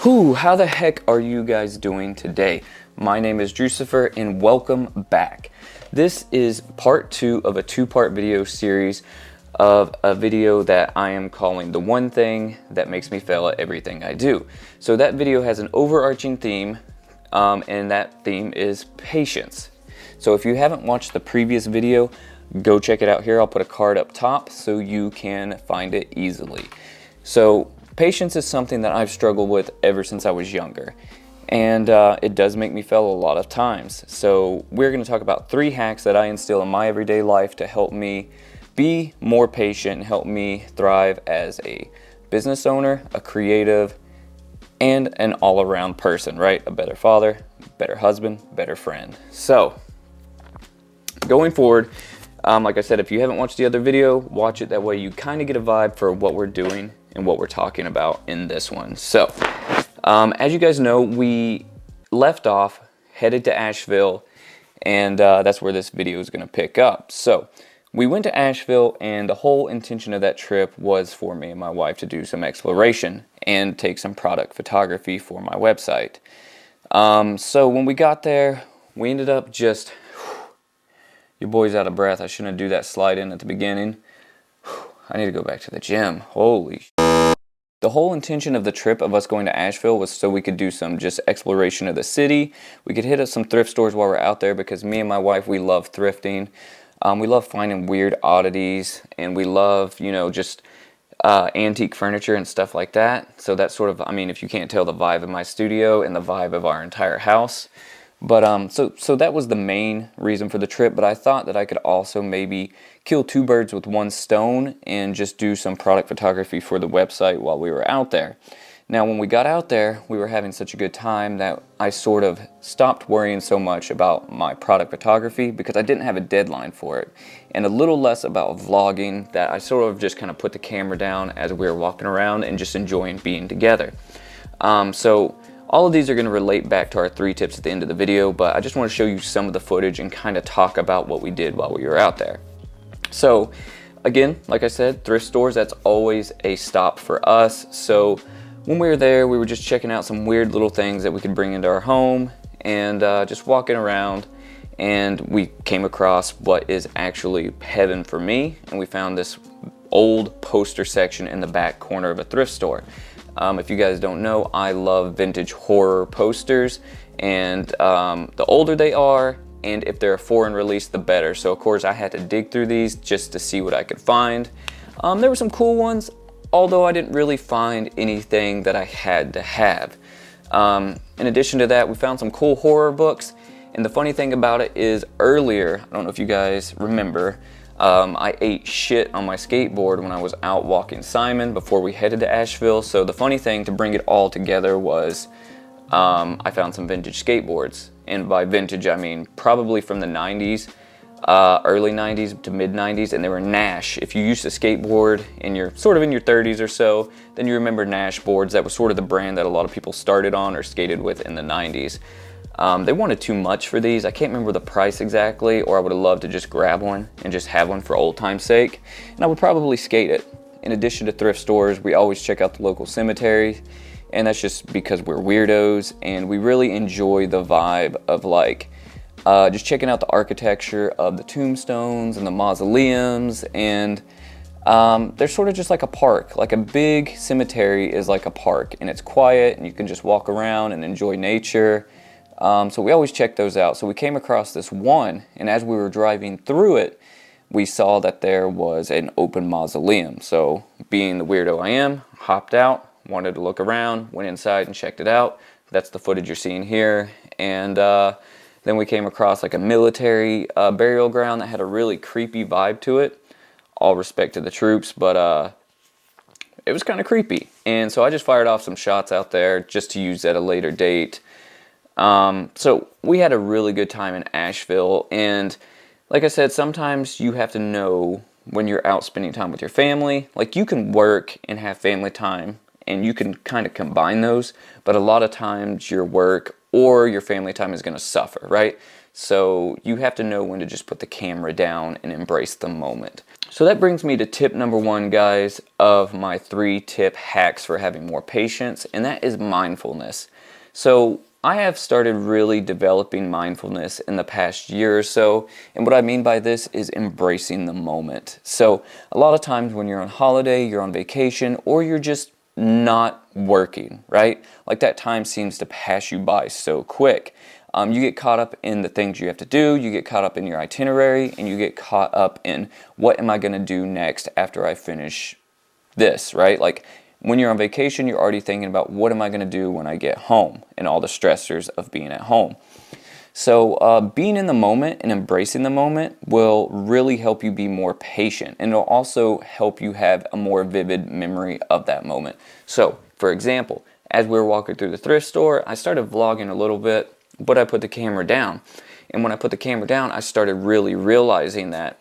How the heck are you guys doing today? My name is Drewxcifer and welcome back. This is part 2 of a 2-part video series of a video that I am calling The One Thing That Makes Me Fail at Everything I Do. So that video has an overarching theme, and that theme is patience. So if you haven't watched the previous video, go check it out here. I'll put a card up top so you can find it easily. So patience is something that I've struggled with ever since I was younger, and it does make me fail a lot of times. So we're going to talk about 3 hacks that I instill in my everyday life to help me be more patient and help me thrive as a business owner, a creative, and an all-around person, right? A better father, better husband, better friend. So going forward, like I said, if you haven't watched the other video, watch it. That way you kind of get a vibe for what we're doing and what we're talking about in this one. So as you guys know, we left off, headed to Asheville, and that's where this video is going to pick up. So we went to Asheville, and the whole intention of that trip was for me and my wife to do some exploration and take some product photography for my website. So when we got there, we ended up just, your boy's out of breath. I shouldn't do that slide in at the beginning. I need to go back to the gym. Holy shit. The whole intention of the trip of us going to Asheville was so we could do some just exploration of the city. We could hit up some thrift stores while we're out there, because me and my wife, we love thrifting. We love finding weird oddities, and we love, you know, just antique furniture and stuff like that. So that's sort of, I mean, if you can't tell, the vibe of my studio and the vibe of our entire house. But so that was the main reason for the trip, but I thought that I could also maybe kill 2 birds with 1 stone and just do some product photography for the website while we were out there. Now, when we got out there, we were having such a good time that I sort of stopped worrying so much about my product photography because I didn't have a deadline for it, and a little less about vlogging, that I sort of just kind of put the camera down as we were walking around and just enjoying being together. So all of these are going to relate back to our 3 tips at the end of the video, but I just want to show you some of the footage and kind of talk about what we did while we were out there. So again, like I said, thrift stores, that's always a stop for us. So when we were there, we were just checking out some weird little things that we could bring into our home, and just walking around, and we came across what is actually heaven for me, and we found this old poster section in the back corner of a thrift store. If you guys don't know, I love vintage horror posters, and the older they are, and if they're a foreign release, the better. So of course I had to dig through these just to see what I could find. There were some cool ones, although I didn't really find anything that I had to have. In addition to that, we found some cool horror books, and the funny thing about it is, earlier, I don't know if you guys remember, I ate shit on my skateboard when I was out walking Simon before we headed to Asheville. So the funny thing, to bring it all together, was I found some vintage skateboards. And by vintage, I mean probably from the 90s, early 90s to mid 90s, and they were Nash. If you used to skateboard and you're sort of in your 30s or so, then you remember Nash boards. That was sort of the brand that a lot of people started on or skated with in the 90s. They wanted too much for these. I can't remember the price exactly, or I would have loved to just grab one and just have one for old time's sake, and I would probably skate it. In addition to thrift stores, we always check out the local cemetery, and that's just because we're weirdos, and we really enjoy the vibe of like just checking out the architecture of the tombstones and the mausoleums, and they're sort of just like a park. Like a big cemetery is like a park, and it's quiet, and you can just walk around and enjoy nature. So we always check those out. So we came across this one, and as we were driving through it, we saw that there was an open mausoleum. So being the weirdo I am, hopped out, wanted to look around, went inside and checked it out. That's the footage you're seeing here. And then we came across like a military burial ground that had a really creepy vibe to it. All respect to the troops, but it was kind of creepy. And so I just fired off some shots out there just to use at a later date. So we had a really good time in Asheville, and like I said, sometimes you have to know when you're out spending time with your family. Like, you can work and have family time, and you can kind of combine those, but a lot of times your work or your family time is going to suffer, right? So you have to know when to just put the camera down and embrace the moment. So that brings me to tip number 1, guys, of my 3-tip hacks for having more patience, and that is mindfulness. So I have started really developing mindfulness in the past year or so, and what I mean by this is embracing the moment. So a lot of times when you're on holiday, you're on vacation, or you're just not working, right? Like that time seems to pass you by so quick. You get caught up in the things you have to do, you get caught up in your itinerary, and you get caught up in what am I going to do next after I finish this, right? Like when you're on vacation, you're already thinking about what am I going to do when I get home and all the stressors of being at home. So being in the moment and embracing the moment will really help you be more patient, and it'll also help you have a more vivid memory of that moment. So, for example, as we were walking through the thrift store, I started vlogging a little bit, but I put the camera down. And when I put the camera down, I started really realizing that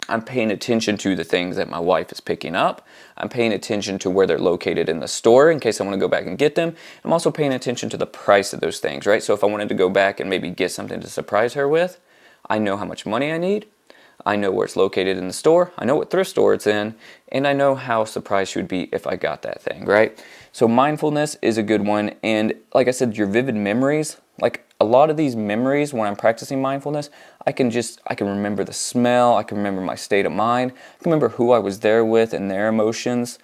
I'm paying attention to the things that my wife is picking up. I'm paying attention to where they're located in the store in case I want to go back and get them. I'm also paying attention to the price of those things, right? So if I wanted to go back and maybe get something to surprise her with, I know how much money I need. I know where it's located in the store. I know what thrift store it's in. And I know how surprised she would be if I got that thing, right? So mindfulness is a good one. And like I said, your vivid memories, like a lot of these memories when I'm practicing mindfulness, I can remember the smell, I can remember my state of mind, I can remember who I was there with and their emotions.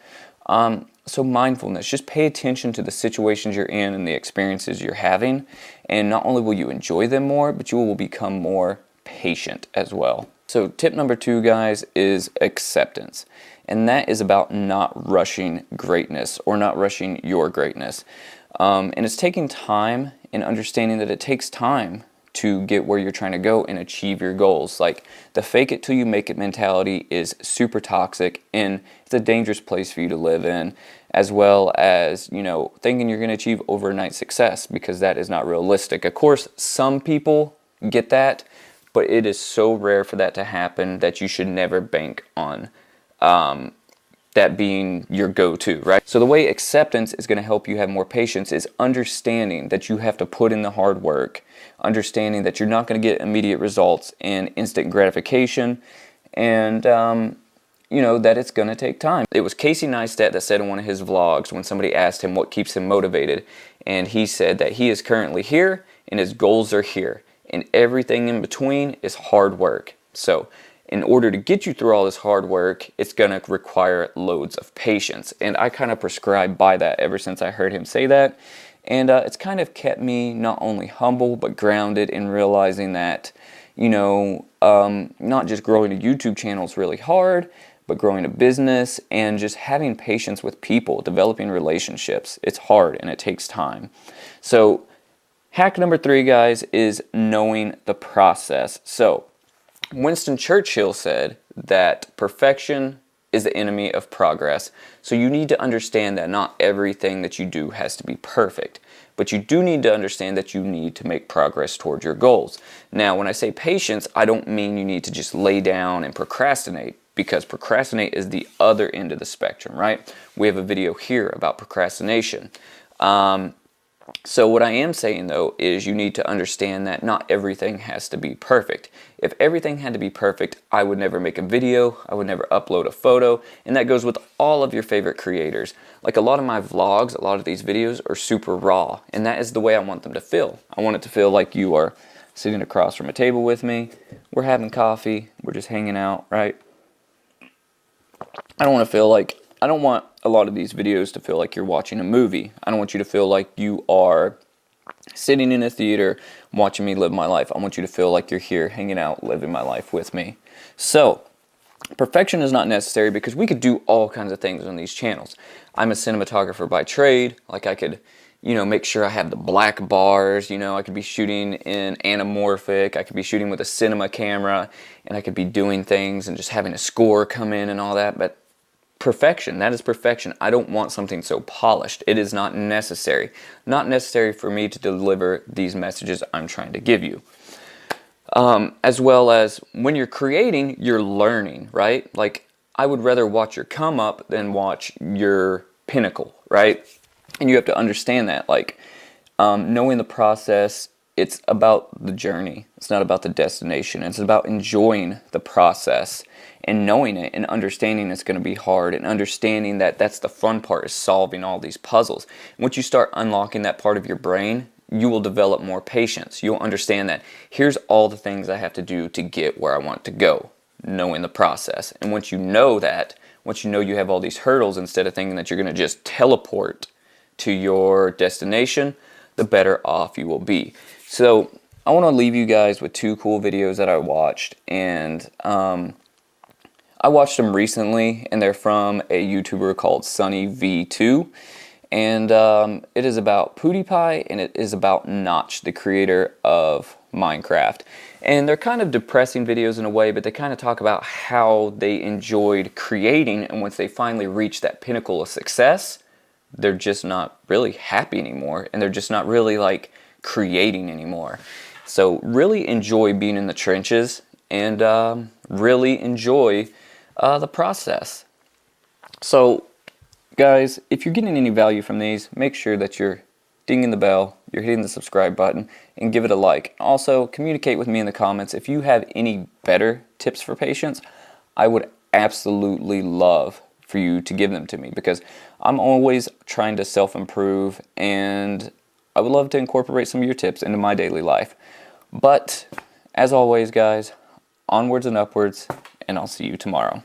So mindfulness, just pay attention to the situations you're in and the experiences you're having, and not only will you enjoy them more, but you will become more patient as well. So tip number 2, guys, is acceptance. And that is about not rushing greatness or not rushing your greatness. And it's taking time and understanding that it takes time to get where you're trying to go and achieve your goals. Like the fake it till you make it mentality is super toxic, and it's a dangerous place for you to live in, as well as, thinking you're going to achieve overnight success, because that is not realistic. Of course, some people get that, but it is so rare for that to happen that you should never bank on that being your go-to, right? So the way acceptance is going to help you have more patience is understanding that you have to put in the hard work, understanding that you're not going to get immediate results and instant gratification, and that it's going to take time. It was Casey Neistat that said in one of his vlogs when somebody asked him what keeps him motivated, and he said that he is currently here and his goals are here, and everything in between is hard work. So in order to get you through all this hard work, it's going to require loads of patience. And I kind of prescribe by that ever since I heard him say that. And it's kind of kept me not only humble, but grounded in realizing that, not just growing a YouTube channel is really hard, but growing a business and just having patience with people, developing relationships, it's hard and it takes time. So hack number 3, guys, is knowing the process. So Winston Churchill said that perfection is the enemy of progress. So you need to understand that not everything that you do has to be perfect, but you do need to understand that you need to make progress towards your goals. Now, when I say patience, I don't mean you need to just lay down and procrastinate, because procrastinate is the other end of the spectrum, right? We have a video here about procrastination. So what I am saying, though, is you need to understand that not everything has to be perfect. If everything had to be perfect, I would never make a video, I would never upload a photo, and that goes with all of your favorite creators. Like a lot of my vlogs, a lot of these videos are super raw, and that is the way I want them to feel. I want it to feel like you are sitting across from a table with me, we're having coffee, we're just hanging out, right? I don't want a lot of these videos to feel like you're watching a movie. I don't want you to feel like you are sitting in a theater watching me live my life. I want you to feel like you're here hanging out, living my life with me. So, perfection is not necessary because we could do all kinds of things on these channels. I'm a cinematographer by trade. Like I could, make sure I have the black bars. I could be shooting in anamorphic. I could be shooting with a cinema camera, and I could be doing things and just having a score come in and all that. But perfection, that is perfection. I don't want something so polished. It is not necessary. Not necessary for me to deliver these messages I'm trying to give you. As well as when you're creating, you're learning, right? Like, I would rather watch your come up than watch your pinnacle, right? And you have to understand that, like, knowing the process it's about the journey. It's not about the destination. It's about enjoying the process and knowing it and understanding it's going to be hard and understanding that that's the fun part, is solving all these puzzles. Once you start unlocking that part of your brain, you will develop more patience. You'll understand that here's all the things I have to do to get where I want to go, knowing the process. And once you know that, once you know you have all these hurdles, instead of thinking that you're going to just teleport to your destination, the better off you will be. So I want to leave you guys with 2 cool videos that I watched, and I watched them recently, and they're from a YouTuber called SunnyV2, and it is about PewDiePie, and it is about Notch, the creator of Minecraft. And they're kind of depressing videos in a way, but they kind of talk about how they enjoyed creating, and once they finally reach that pinnacle of success, they're just not really happy anymore, and they're just not really like creating anymore. So really enjoy being in the trenches, and really enjoy the process. So guys, if you're getting any value from these, make sure that you're dinging the bell, you're hitting the subscribe button, and give it a like. Also, communicate with me in the comments. If you have any better tips for patience, I would absolutely love for you to give them to me, because I'm always trying to self-improve, and I would love to incorporate some of your tips into my daily life. But as always, guys, onwards and upwards, and I'll see you tomorrow.